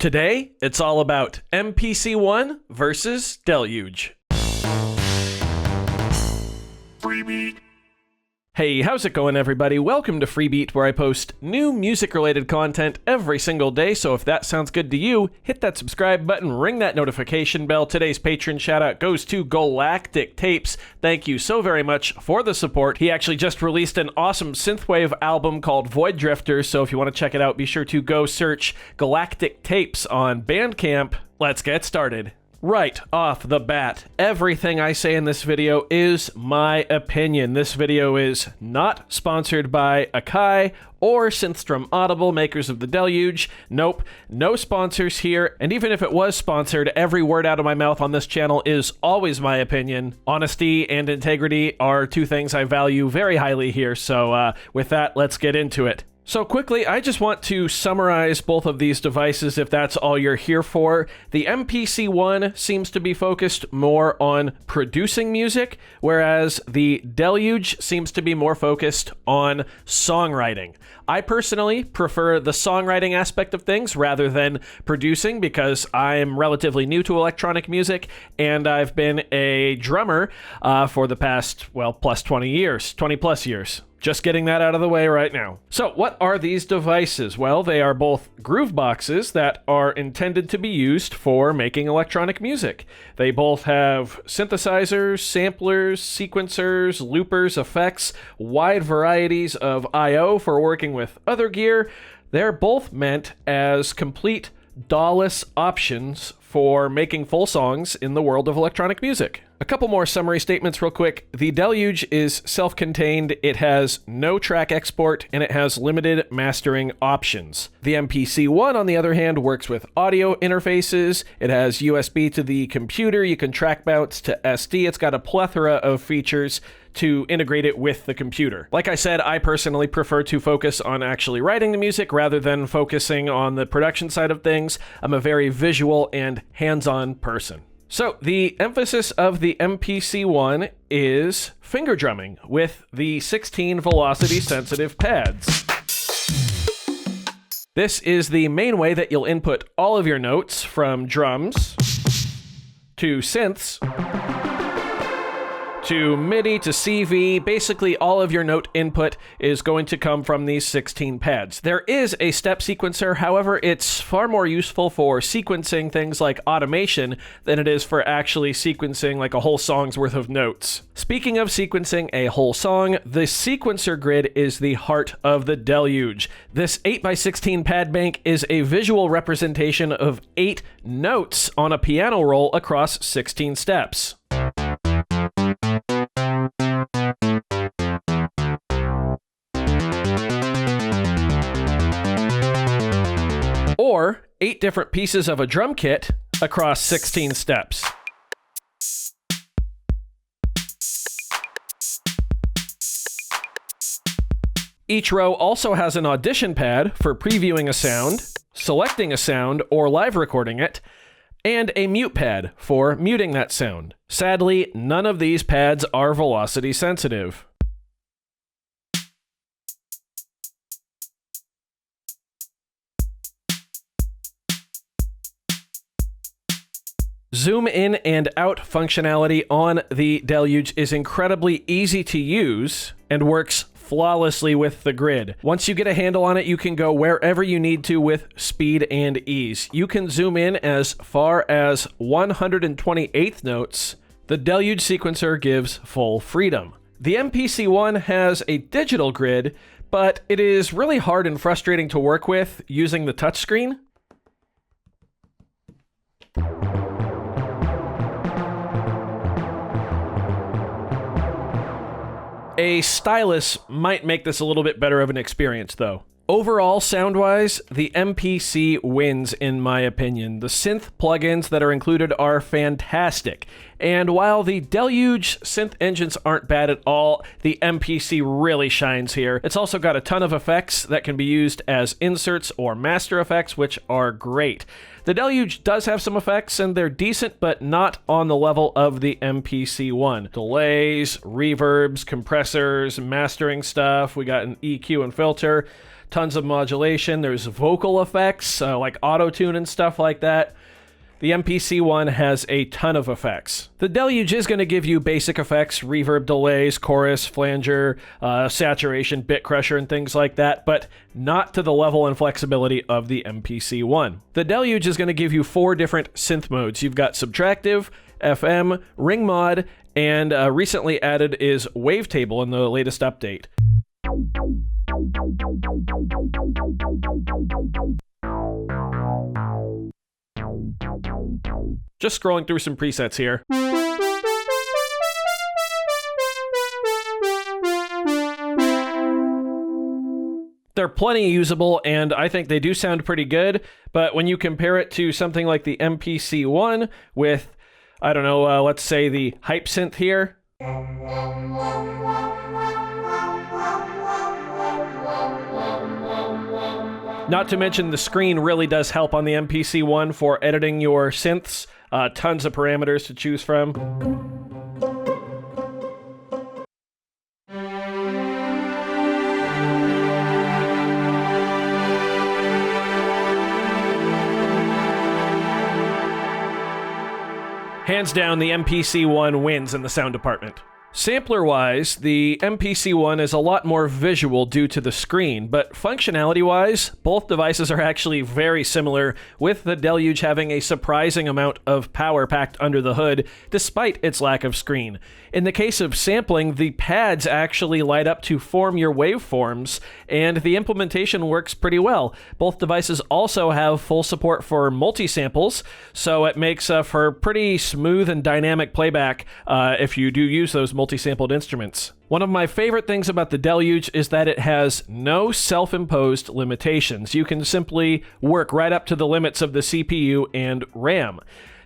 Today, it's all about MPC One versus Deluge. Freebie. Hey, how's it going, everybody? Welcome to Freebeat, where I post new music-related content every single day, so if that sounds good to you, hit that subscribe button, ring that notification bell. Today's patron shout-out goes to Galactic Tapes. Thank you so very much for the support. He actually just released an awesome synthwave album called Void Drifters, so if you want to check it out, be sure to go search Galactic Tapes on Bandcamp. Let's get started. Right off the bat, everything I say in this video is my opinion. This video is not sponsored by Akai or Synthstrom Audible, makers of the Deluge. Nope, no sponsors here. And even if it was sponsored, every word out of my mouth on this channel is always my opinion. Honesty and integrity are two things I value very highly here. So with that, let's get into it. So quickly, I just want to summarize both of these devices if that's all you're here for. The MPC One seems to be focused more on producing music, whereas the Deluge seems to be more focused on songwriting. I personally prefer the songwriting aspect of things rather than producing because I'm relatively new to electronic music and I've been a drummer for the past, plus 20 plus years. Just getting that out of the way right now. So what are these devices? Well, they are both groove boxes that are intended to be used for making electronic music. They both have synthesizers, samplers, sequencers, loopers, effects, wide varieties of I/O for working with other gear. They're both meant as complete DAW-less options for making full songs in the world of electronic music. A couple more summary statements real quick. The Deluge is self-contained, it has no track export, and it has limited mastering options. The MPC One, on the other hand, works with audio interfaces. It has USB to the computer, you can track bounce to SD, it's got a plethora of features to integrate it with the computer. Like I said, I personally prefer to focus on actually writing the music rather than focusing on the production side of things. I'm a very visual and hands-on person. So the emphasis of the MPC One is finger drumming with the 16 velocity sensitive pads. This is the main way that you'll input all of your notes, from drums to synths to MIDI to CV. Basically, all of your note input is going to come from these 16 pads. There is a step sequencer, however, it's far more useful for sequencing things like automation than it is for actually sequencing like a whole song's worth of notes. Speaking of sequencing a whole song, the sequencer grid is the heart of the Deluge. This 8x16 pad bank is a visual representation of 8 notes on a piano roll across 16 steps. Or 8 different pieces of a drum kit across 16 steps. Each row also has an audition pad for previewing a sound, selecting a sound, or live recording it, and a mute pad for muting that sound. Sadly, none of these pads are velocity sensitive. Zoom in and out functionality on the Deluge is incredibly easy to use and works flawlessly with the grid. Once you get a handle on it, you can go wherever you need to with speed and ease. You can zoom in as far as 128th notes. The Deluge sequencer gives full freedom. The MPC One has a digital grid, but it is really hard and frustrating to work with using the touchscreen. A stylus might make this a little bit better of an experience, though. Overall, sound-wise, the MPC wins, in my opinion. The synth plugins that are included are fantastic. And while the Deluge synth engines aren't bad at all, the MPC really shines here. It's also got a ton of effects that can be used as inserts or master effects, which are great. The Deluge does have some effects, and they're decent, but not on the level of the MPC One. Delays, reverbs, compressors, mastering stuff. We got an EQ and filter. tons of modulation. There's vocal effects, like auto-tune and stuff like that. The MPC One has a ton of effects. The Deluge is going to give you basic effects, reverb, delays, chorus, flanger, saturation, bit crusher, and things like that, but not to the level and flexibility of the MPC One. The Deluge is going to give you 4 different synth modes. You've got subtractive, FM, ring mod, and recently added is wavetable in the latest update. Just scrolling through some presets here. They're plenty usable, and I think they do sound pretty good, but when you compare it to something like the MPC One with, I don't know, let's say the hype synth here. Not to mention the screen really does help on the MPC One for editing your synths. Tons of parameters to choose from. Hands down, the MPC One wins in the sound department. Sampler-wise, the MPC One is a lot more visual due to the screen, but functionality-wise, both devices are actually very similar, with the Deluge having a surprising amount of power packed under the hood, despite its lack of screen. In the case of sampling, the pads actually light up to form your waveforms, and the implementation works pretty well. Both devices also have full support for multi-samples, so it makes for pretty smooth and dynamic playback if you do use those multi-sampled instruments. One of my favorite things about the Deluge is that it has no self-imposed limitations. You can simply work right up to the limits of the CPU and RAM.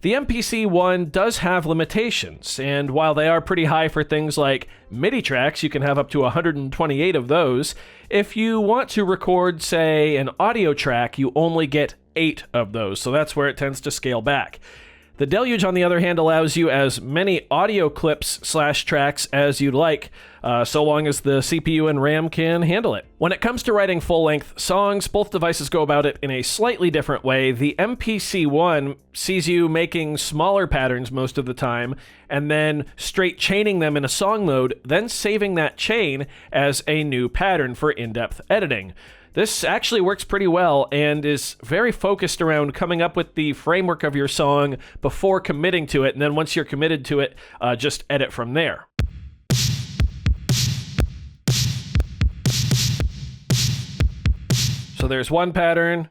The MPC One does have limitations, and while they are pretty high for things like MIDI tracks, you can have up to 128 of those. If you want to record, say, an audio track, you only get 8 of those, so that's where it tends to scale back. The Deluge, on the other hand, allows you as many audio clips/tracks as you'd like, so long as the CPU and RAM can handle it. When it comes to writing full-length songs, both devices go about it in a slightly different way. The MPC One sees you making smaller patterns most of the time, and then straight chaining them in a song mode, then saving that chain as a new pattern for in-depth editing. This actually works pretty well and is very focused around coming up with the framework of your song before committing to it, and then once you're committed to it, just edit from there. So there's one pattern.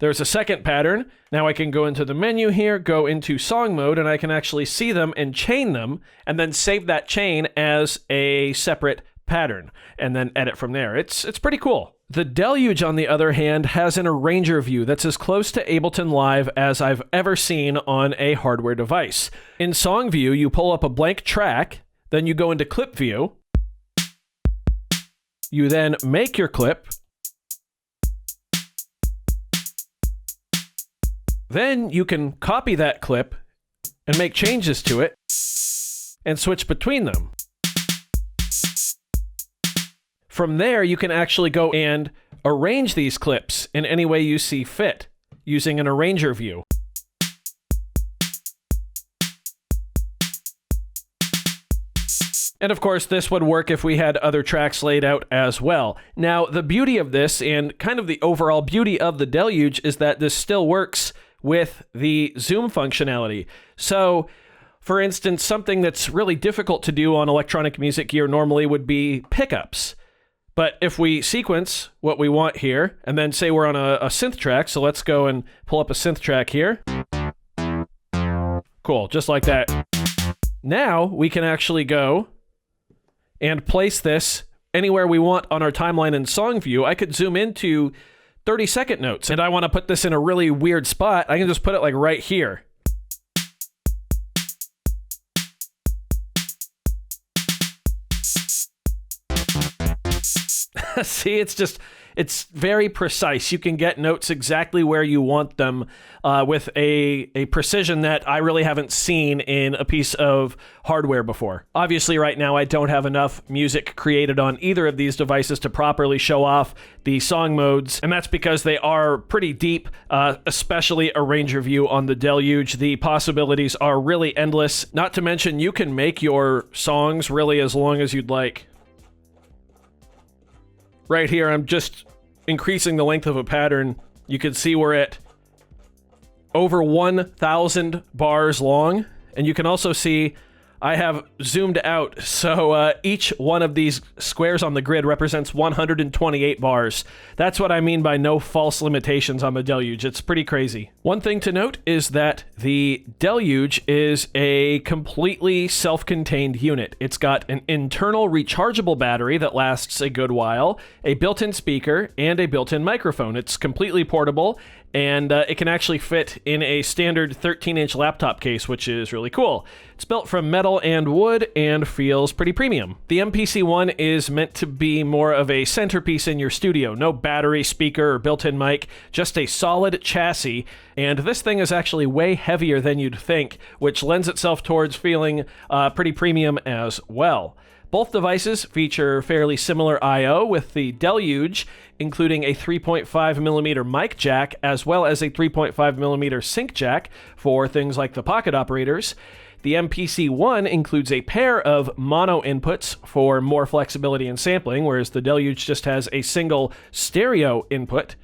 There's a second pattern. Now I can go into the menu here, go into song mode, and I can actually see them and chain them, and then save that chain as a separate pattern, and then edit from there. It's pretty cool. The Deluge, on the other hand, has an arranger view that's as close to Ableton Live as I've ever seen on a hardware device. In Song View, you pull up a blank track, then you go into Clip View. You then make your clip. Then you can copy that clip and make changes to it and switch between them. From there, you can actually go and arrange these clips in any way you see fit using an arranger view. And of course, this would work if we had other tracks laid out as well. Now, the beauty of this, and kind of the overall beauty of the Deluge, is that this still works with the zoom functionality. So, for instance, something that's really difficult to do on electronic music gear normally would be pickups. But if we sequence what we want here, and then say we're on a synth track, so let's go and pull up a synth track here. Cool, just like that. Now we can actually go and place this anywhere we want on our timeline in Song View. I could zoom into 30-second notes, and I want to put this in a really weird spot. I can just put it like right here. See, It's very precise. You can get notes exactly where you want them with a precision that I really haven't seen in a piece of hardware before. Obviously, right now, I don't have enough music created on either of these devices to properly show off the song modes, and that's because they are pretty deep, especially a range review on the Deluge. The possibilities are really endless. Not to mention, you can make your songs really as long as you'd like. Right here, I'm just increasing the length of a pattern. You can see we're at over 1,000 bars long, and you can also see I have zoomed out, so each one of these squares on the grid represents 128 bars. That's what I mean by no false limitations on the Deluge. It's pretty crazy. One thing to note is that the Deluge is a completely self-contained unit. It's got an internal rechargeable battery that lasts a good while, a built-in speaker, and a built-in microphone. It's completely portable, and it can actually fit in a standard 13-inch laptop case, which is really cool. It's built from metal and wood and feels pretty premium. The MPC One is meant to be more of a centerpiece in your studio. No battery, speaker, or built-in mic, just a solid chassis, and this thing is actually way heavier than you'd think, which lends itself towards feeling pretty premium as well. Both devices feature fairly similar I/O, with the Deluge including a 3.5mm mic jack as well as a 3.5mm sync jack for things like the pocket operators. The MPC One includes a pair of mono inputs for more flexibility in sampling, whereas the Deluge just has a single stereo input.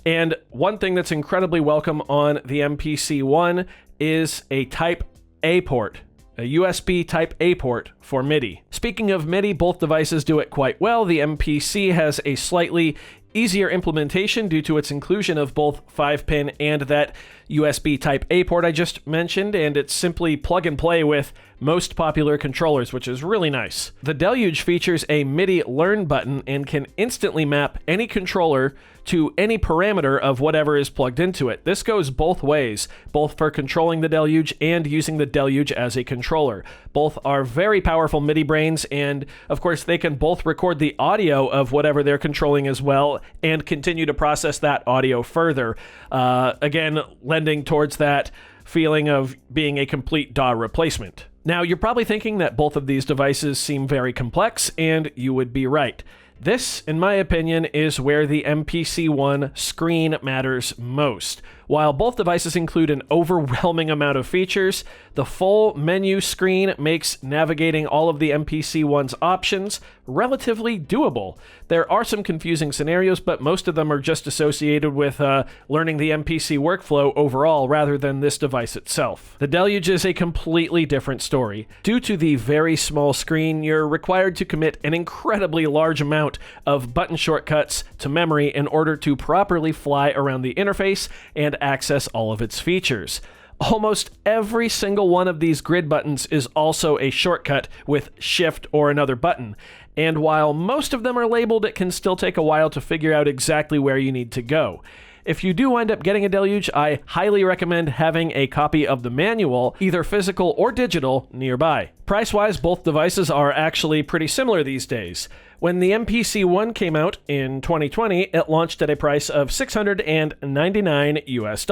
And one thing that's incredibly welcome on the MPC One is a Type A port. A USB Type A port for MIDI. Speaking of MIDI, both devices do it quite well. The MPC has a slightly easier implementation due to its inclusion of both 5-pin and that USB Type A port I just mentioned, and it's simply plug and play with most popular controllers, which is really nice. The Deluge features a MIDI learn button and can instantly map any controller to any parameter of whatever is plugged into it. This goes both ways, both for controlling the Deluge and using the Deluge as a controller. Both are very powerful MIDI brains, and of course they can both record the audio of whatever they're controlling as well and continue to process that audio further. Again, lending towards that feeling of being a complete DAW replacement. Now, you're probably thinking that both of these devices seem very complex, and you would be right. This, in my opinion, is where the MPC One screen matters most. While both devices include an overwhelming amount of features, the full menu screen makes navigating all of the MPC One's options relatively doable. There are some confusing scenarios, but most of them are just associated with learning the MPC workflow overall rather than this device itself. The Deluge is a completely different story. Due to the very small screen, you're required to commit an incredibly large amount of button shortcuts to memory in order to properly fly around the interface and access all of its features. Almost every single one of these grid buttons is also a shortcut with Shift or another button, and while most of them are labeled, it can still take a while to figure out exactly where you need to go. If you do wind up getting a Deluge, I highly recommend having a copy of the manual, either physical or digital, nearby. Price-wise, both devices are actually pretty similar these days. When the MPC One came out in 2020, it launched at a price of $699 US.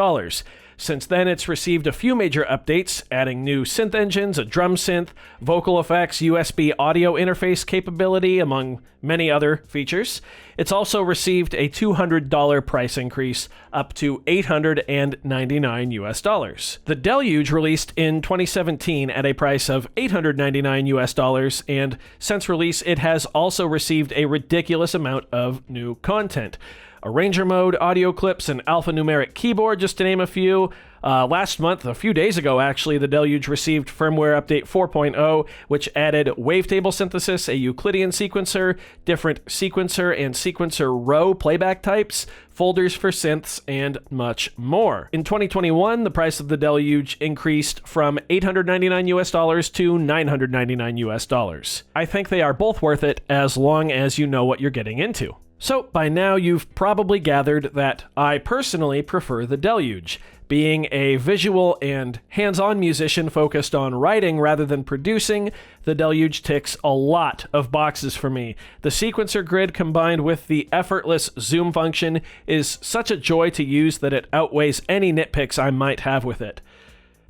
Since then, it's received a few major updates, adding new synth engines, a drum synth, vocal effects, USB audio interface capability, among many other features. It's also received a $200 price increase, up to $899 US. The Deluge released in 2017 at a price of $899 US, and since release, it has also received a ridiculous amount of new content. Arranger mode, audio clips, and alphanumeric keyboard, just to name a few. Last month, a few days ago actually, the Deluge received firmware update 4.0, which added wavetable synthesis, a Euclidean sequencer, different sequencer and sequencer row playback types, folders for synths, and much more. In 2021, the price of the Deluge increased from $899 US to $999 US. I think they are both worth it as long as you know what you're getting into. So by now you've probably gathered that I personally prefer the Deluge. Being a visual and hands-on musician focused on writing rather than producing, the Deluge ticks a lot of boxes for me. The sequencer grid combined with the effortless zoom function is such a joy to use that it outweighs any nitpicks I might have with it.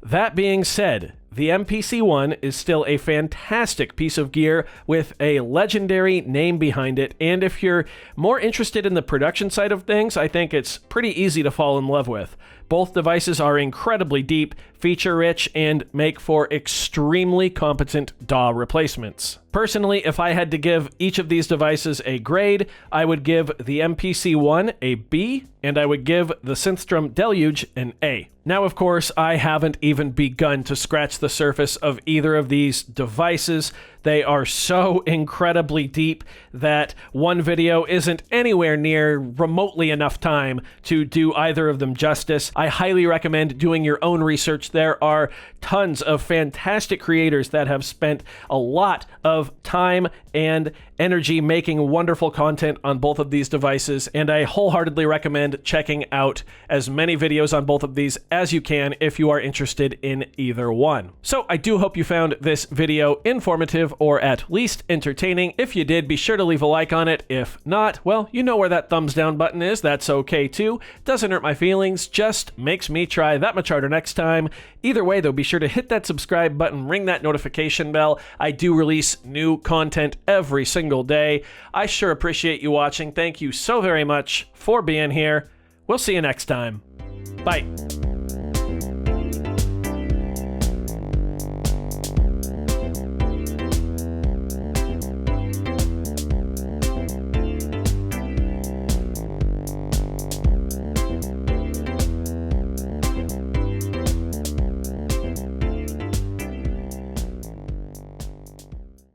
That being said, the MPC One is still a fantastic piece of gear with a legendary name behind it, and if you're more interested in the production side of things, I think it's pretty easy to fall in love with. Both devices are incredibly deep, feature-rich, and make for extremely competent DAW replacements. Personally, if I had to give each of these devices a grade, I would give the MPC One a B, and I would give the Synthstrom Deluge an A. Now, of course, I haven't even begun to scratch the surface of either of these devices. They are so incredibly deep that one video isn't anywhere near remotely enough time to do either of them justice. I highly recommend doing your own research. There are tons of fantastic creators that have spent a lot of time and energy making wonderful content on both of these devices, and I wholeheartedly recommend checking out as many videos on both of these as you can if you are interested in either one. So I do hope you found this video informative or at least entertaining. If you did, be sure to leave a like on it. If not, well, you know where that thumbs down button is. That's okay too. Doesn't hurt my feelings, just makes me try that much harder next time. Either way though, be sure to hit that subscribe button, ring that notification bell. I do release new content every single day. I sure appreciate you watching. Thank you so very much for being here. We'll see you next time. Bye.